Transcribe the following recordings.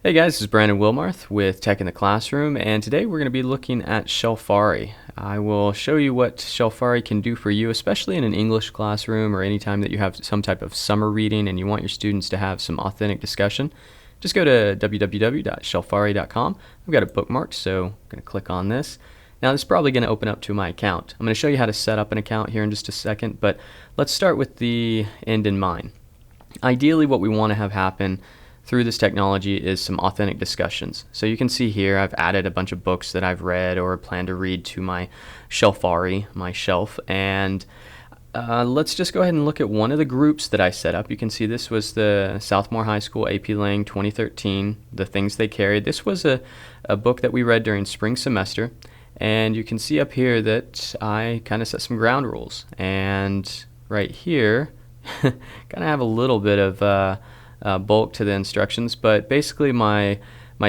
Hey guys, this is Brandon Wilmarth with Tech in the Classroom, and today we're going to be looking at Shelfari. I will show you what Shelfari can do for you, especially in an English classroom or anytime that you have some type of summer reading and you want your students to have some authentic discussion. Just go to www.shelfari.com. I've got it bookmarked, so I'm going to click on this. Now this is probably going to open up to my account. I'm going to show you how to set up an account here in just a second, but let's start with the end in mind. Ideally, what we want to have happen through this technology is some authentic discussions. So you can see here I've added a bunch of books that I've read or plan to read to my Shelfari, my shelf, and let's just go ahead and look at one of the groups that I set up. You can see this was the Southmore High School AP Lang 2013, The Things They Carried. This was a book that we read during spring semester, and you can see up here that I kind of set some ground rules, and right here kind of have a little bit of bulk to the instructions, but basically my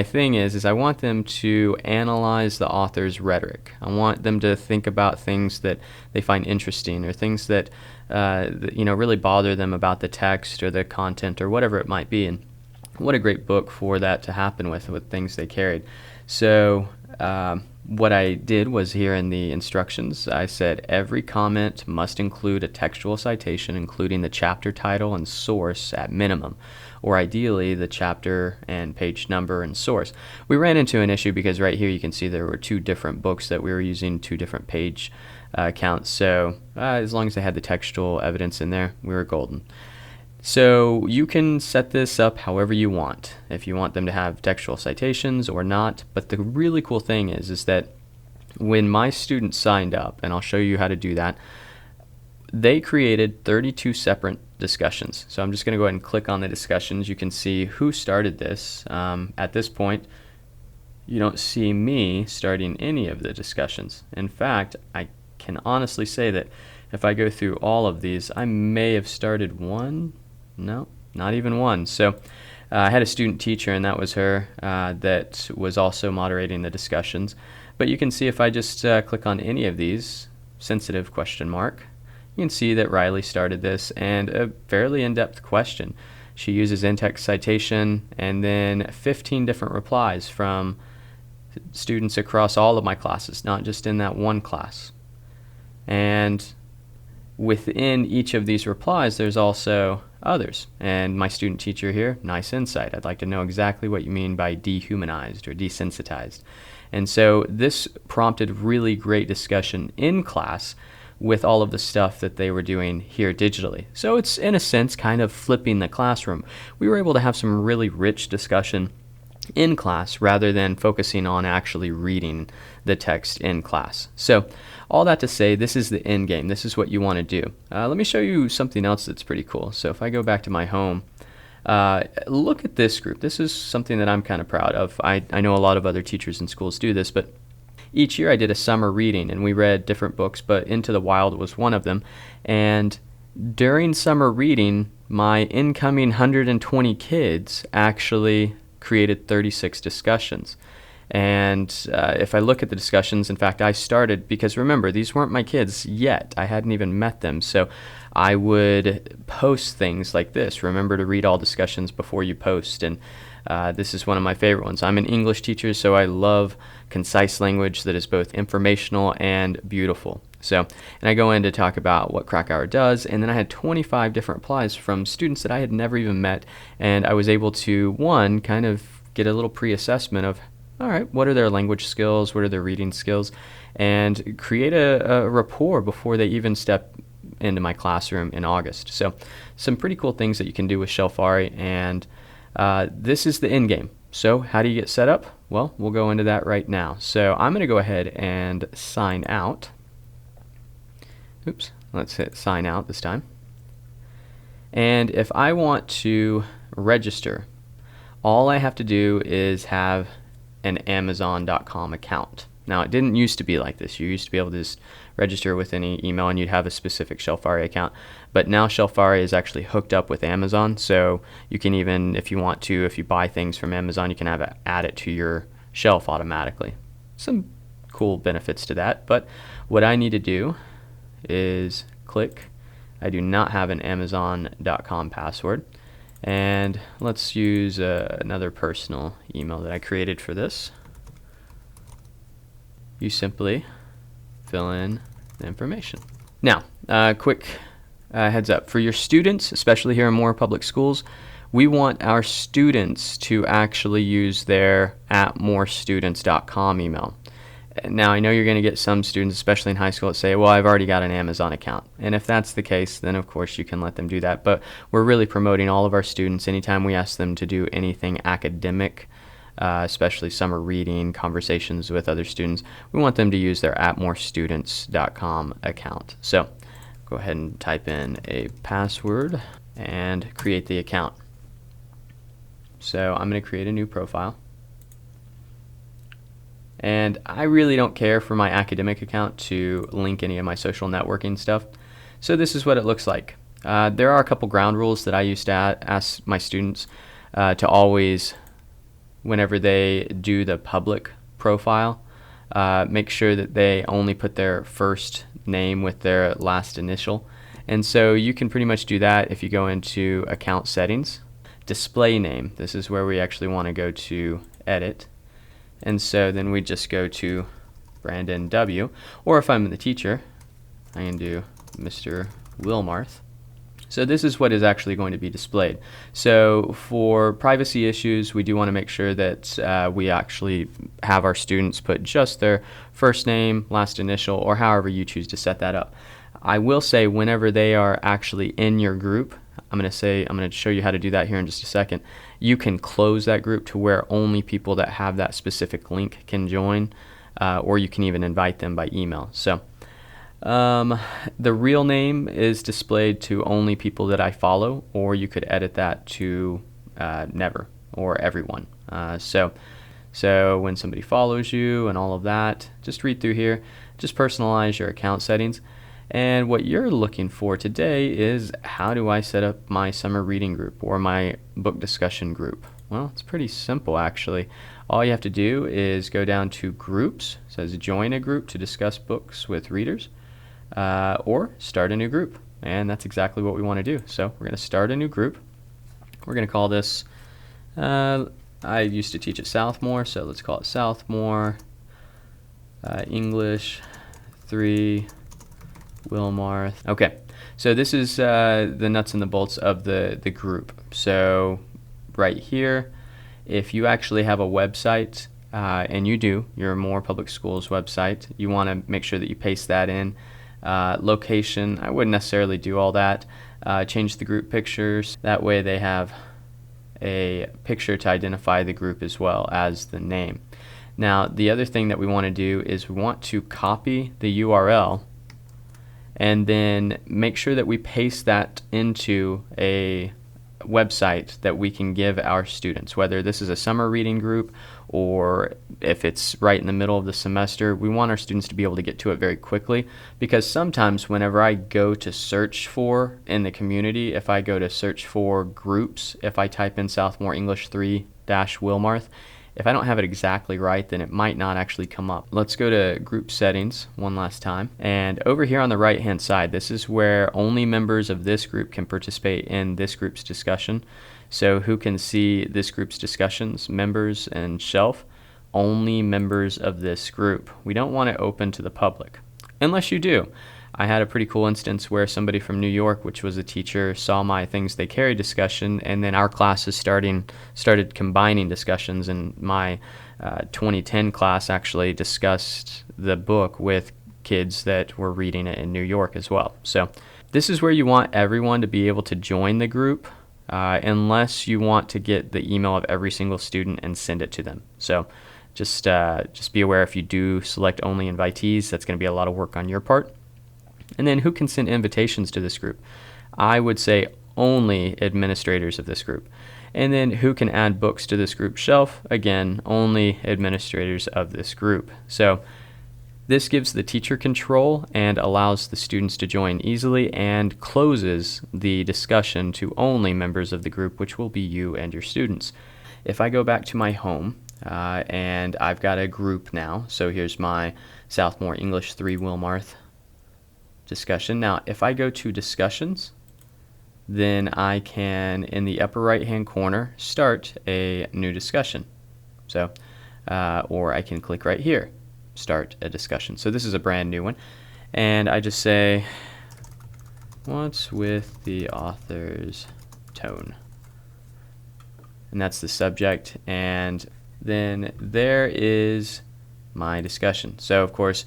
thing is I want them to analyze the author's rhetoric. I want them to think about things that they find interesting or things that really bother them about the text or the content or whatever it might be. And what a great book for that to happen with Things They Carried. So what I did was here in the instructions, I said every comment must include a textual citation, including the chapter title and source at minimum, or ideally the chapter and page number and source. We ran into an issue because right here you can see there were two different books that we were using, two different page counts. So as long as they had the textual evidence in there, we were golden. So you can set this up however you want, if you want them to have textual citations or not. But the really cool thing is that when my students signed up, and I'll show you how to do that, they created 32 separate discussions. So I'm just going to go ahead and click on the discussions. You can see who started this. At this point, you don't see me starting any of the discussions. In fact, I can honestly say that if I go through all of these, I may have started one. No, not even one. So I had a student teacher, and that was her, that was also moderating the discussions. But you can see if I just click on any of these, sensitive question mark, you can see that Riley started this, and a fairly in-depth question. She uses in-text citation and then 15 different replies from students across all of my classes, not just in that one class. And within each of these replies, there's also others. And my student teacher here, nice insight. I'd like to know exactly what you mean by dehumanized or desensitized. And so this prompted really great discussion in class with all of the stuff that they were doing here digitally. So it's, in a sense, kind of flipping the classroom. We were able to have some really rich discussion in class rather than focusing on actually reading the text in class. So all that to say, this is the end game. This is what you want to do. Let me show you something else that's pretty cool. So if I go back to my home, look at this group. This is something that I'm kind of proud of. I know a lot of other teachers and schools do this, but each year I did a summer reading and we read different books, but Into the Wild was one of them. And during summer reading, my incoming 120 kids actually created 36 discussions. And if I look at the discussions, in fact, I started, because remember, these weren't my kids yet. I hadn't even met them. So I would post things like this. Remember to read all discussions before you post. And this is one of my favorite ones. I'm an English teacher, so I love concise language that is both informational and beautiful. So, and I go in to talk about what Krakauer does, and then I had 25 different replies from students that I had never even met, and I was able to, one, kind of get a little pre-assessment of, all right, what are their language skills, what are their reading skills, and create a rapport before they even step into my classroom in August. So some pretty cool things that you can do with Shelfari, and this is the end game. So how do you get set up? Well, we'll go into that right now. So I'm going to go ahead and sign out. Oops, let's hit sign out this time. And if I want to register, all I have to do is have an Amazon.com account. Now, it didn't used to be like this. You used to be able to just register with any email and you'd have a specific Shelfari account. But now Shelfari is actually hooked up with Amazon, so you can even, if you want to, if you buy things from Amazon, you can have it add it to your shelf automatically. Some cool benefits to that, but what I need to do is click. I do not have an Amazon.com password. And let's use another personal email that I created for this. You simply fill in the information. Now, quick heads up. For your students, especially here in Moore Public Schools, we want our students to actually use their @morestudents.com email. Now, I know you're going to get some students, especially in high school, that say, well, I've already got an Amazon account. And if that's the case, then of course you can let them do that. But we're really promoting all of our students anytime we ask them to do anything academic, especially summer reading, conversations with other students, we want them to use their @morestudents.com account. So go ahead and type in a password and create the account. So I'm going to create a new profile. And I really don't care for my academic account to link any of my social networking stuff. So this is what it looks like. There are a couple ground rules that I used to ask my students to always, whenever they do the public profile, make sure that they only put their first name with their last initial. And so you can pretty much do that if you go into account settings. Display name, this is where we actually want to go to edit. And so then we just go to Brandon W. Or if I'm the teacher, I can do Mr. Wilmarth. So this is what is actually going to be displayed. So for privacy issues, we do want to make sure that we actually have our students put just their first name, last initial, or however you choose to set that up. I will say whenever they are actually in your group, I'm going to show you how to do that here in just a second. You can close that group to where only people that have that specific link can join, or you can even invite them by email. So the real name is displayed to only people that I follow, or you could edit that to never or everyone. So when somebody follows you and all of that, just read through here, just personalize your account settings. And what you're looking for today is, how do I set up my summer reading group or my book discussion group? Well, it's pretty simple actually. All you have to do is go down to groups, it says join a group to discuss books with readers, or start a new group. And that's exactly what we want to do. So we're going to start a new group. We're going to call this, I used to teach at Southmore, so let's call it Southmore English 3 Wilmarth. Okay, so this is the nuts and the bolts of the group. So right here, if you actually have a website, and you do, your Moore Public Schools website, you want to make sure that you paste that in. Location, I wouldn't necessarily do all that. Change the group pictures. That way they have a picture to identify the group as well as the name. Now, the other thing that we want to do is we want to copy the URL and then make sure that we paste that into a website that we can give our students, whether this is a summer reading group or if it's right in the middle of the semester. We want our students to be able to get to it very quickly, because sometimes whenever I go to search for in the community, if I go to search for groups, if I type in Southmore English 3-Wilmarth, if I don't have it exactly right, then it might not actually come up. Let's go to group settings one last time. And over here on the right hand side, this is where only members of this group can participate in this group's discussion. So who can see this group's discussions? Members and Shelf. Only members of this group. We don't want it open to the public, unless you do. I had a pretty cool instance where somebody from New York, which was a teacher, saw my Things They Carry discussion, and then our classes started combining discussions, and my 2010 class actually discussed the book with kids that were reading it in New York as well. So this is where you want everyone to be able to join the group, unless you want to get the email of every single student and send it to them. So just be aware, if you do select only invitees, that's going to be a lot of work on your part. And then who can send invitations to this group? I would say only administrators of this group. And then who can add books to this group? Shelf, again, only administrators of this group. So this gives the teacher control and allows the students to join easily, and closes the discussion to only members of the group, which will be you and your students. If I go back to my home, and I've got a group now, so here's my Southmore English 3 Wilmarth discussion. Now, if I go to discussions, then I can, in the upper right hand corner, start a new discussion. So, or I can click right here, start a discussion. So this is a brand new one, and I just say, what's with the author's tone? And that's the subject, and then there is my discussion. So of course,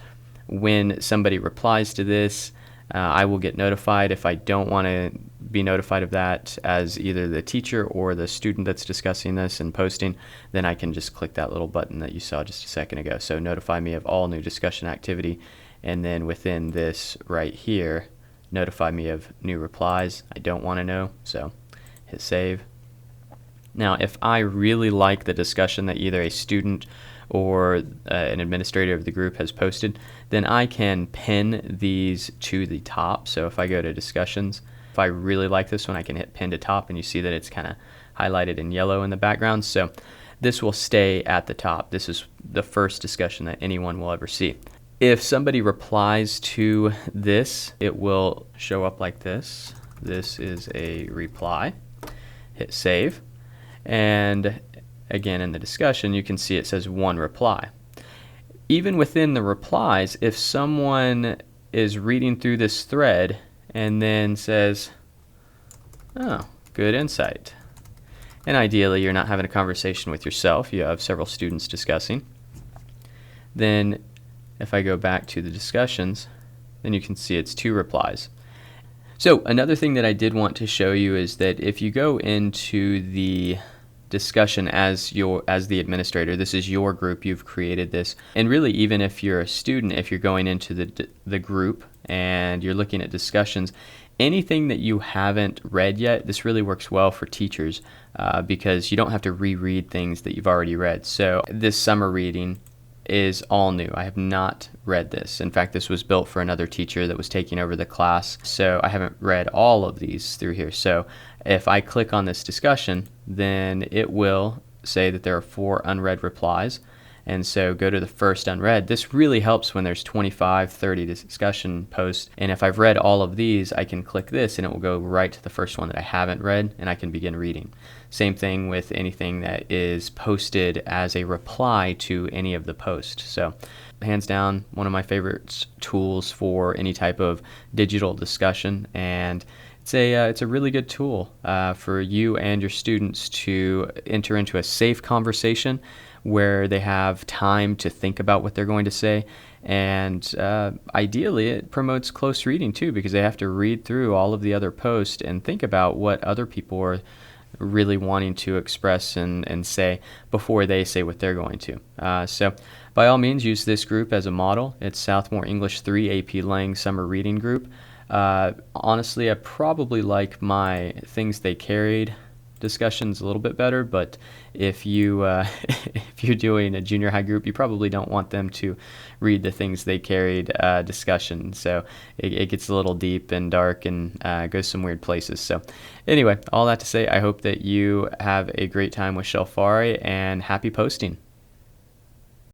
when somebody replies to this, I will get notified. If I don't want to be notified of that as either the teacher or the student that's discussing this and posting, then I can just click that little button that you saw just a second ago. So notify me of all new discussion activity, and then within this right here, notify me of new replies. I don't want to know, so hit save. Now, if I really like the discussion that either a student or an administrator of the group has posted, then I can pin these to the top. So if I go to discussions, if I really like this one, I can hit pin to top, and you see that it's kind of highlighted in yellow in the background. So this will stay at the top. This is the first discussion that anyone will ever see. If somebody replies to this, it will show up like this. This is a reply. Hit save. And again, in the discussion, you can see it says one reply. Even within the replies, if someone is reading through this thread and then says, oh, good insight. And ideally, you're not having a conversation with yourself. You have several students discussing. Then if I go back to the discussions, then you can see it's two replies. So another thing that I did want to show you is that if you go into the discussion as the administrator, this is your group, you've created this, and really even if you're a student, if you're going into the group and you're looking at discussions, anything that you haven't read yet, this really works well for teachers because you don't have to reread things that you've already read. So this summer reading is all new. I have not read this. In fact, this was built for another teacher that was taking over the class, so I haven't read all of these through here. So if I click on this discussion, then it will say that there are 4 unread replies. And so go to the first unread. This really helps when there's 25, 30 discussion posts. And if I've read all of these, I can click this and it will go right to the first one that I haven't read, and I can begin reading. Same thing with anything that is posted as a reply to any of the posts. So hands down, one of my favorite tools for any type of digital discussion, and it's a really good tool for you and your students to enter into a safe conversation where they have time to think about what they're going to say. And ideally, it promotes close reading too, because they have to read through all of the other posts and think about what other people are really wanting to express and say before they say what they're going to. So by all means, use this group as a model. It's Southmore English 3 AP Lang Summer Reading Group. Honestly, I probably like my Things They Carried discussions a little bit better, but if you if you're doing a junior high group, you probably don't want them to read the Things They Carried discussion. So it gets a little deep and dark and goes some weird places. So anyway, all that to say, I hope that you have a great time with Shelfari, and happy posting.